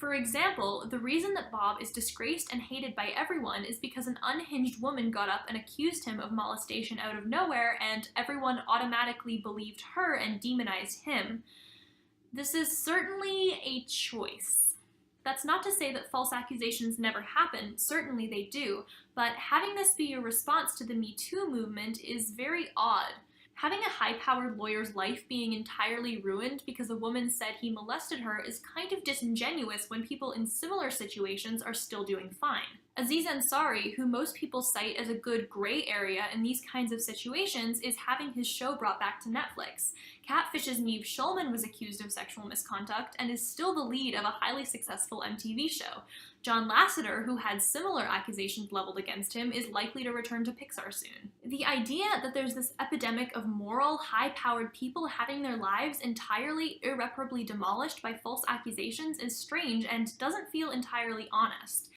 For example, the reason that Bob is disgraced and hated by everyone is because an unhinged woman got up and accused him of molestation out of nowhere, and everyone automatically believed her and demonized him. This is certainly a choice. That's not to say that false accusations never happen, certainly they do, but having this be your response to the Me Too movement is very odd. Having a high-powered lawyer's life being entirely ruined because a woman said he molested her is kind of disingenuous when people in similar situations are still doing fine. Aziz Ansari, who most people cite as a good gray area in these kinds of situations, is having his show brought back to Netflix. Catfish's Neve Schulman was accused of sexual misconduct and is still the lead of a highly successful MTV show. John Lasseter, who had similar accusations leveled against him, is likely to return to Pixar soon. The idea that there's this epidemic of moral, high-powered people having their lives entirely irreparably demolished by false accusations is strange and doesn't feel entirely honest.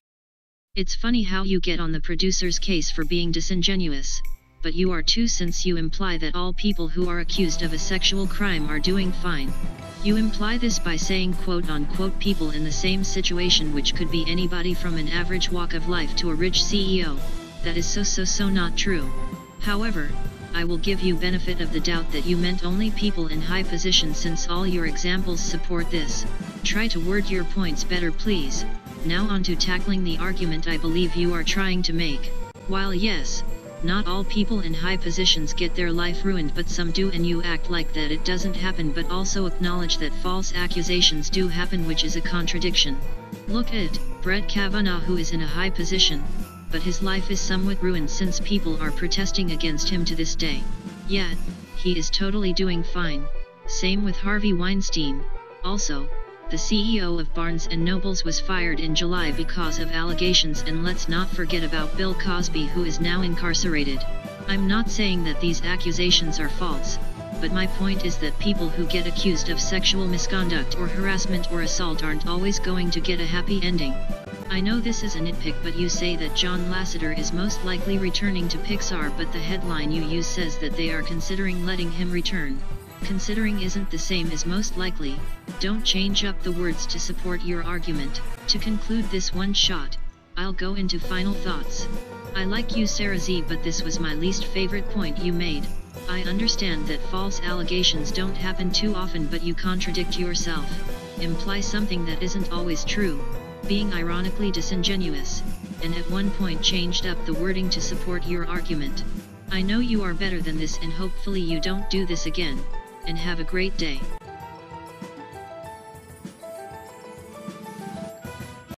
It's funny how you get on the producer's case for being disingenuous, but you are too, since you imply that all people who are accused of a sexual crime are doing fine. You imply this by saying quote-unquote people in the same situation, which could be anybody from an average walk of life to a rich CEO. That is so not true. However, I will give you benefit of the doubt that you meant only people in high positions, since all your examples support this. Try to word your points better, please. Now on to tackling the argument I believe you are trying to make. While yes, not all people in high positions get their life ruined, but some do, and you act like that it doesn't happen, but also acknowledge that false accusations do happen, which is a contradiction. Look at Brett Kavanaugh, who is in a high position, but his life is somewhat ruined since people are protesting against him to this day. Yet, he is totally doing fine. Same with Harvey Weinstein. Also, the CEO of Barnes & Nobles was fired in July because of allegations, and let's not forget about Bill Cosby, who is now incarcerated. I'm not saying that these accusations are false, but my point is that people who get accused of sexual misconduct or harassment or assault aren't always going to get a happy ending. I know this is a nitpick, but you say that John Lasseter is most likely returning to Pixar, but the headline you use says that they are considering letting him return. Considering isn't the same as most likely. Don't change up the words to support your argument. To conclude this one shot, I'll go into final thoughts. I like you, Sarah Z, but this was my least favorite point you made. I understand that false allegations don't happen too often, but you contradict yourself. Imply something that isn't always true, being ironically disingenuous, and at one point changed up the wording to support your argument. I know you are better than this, and hopefully you don't do this again. And have a great day.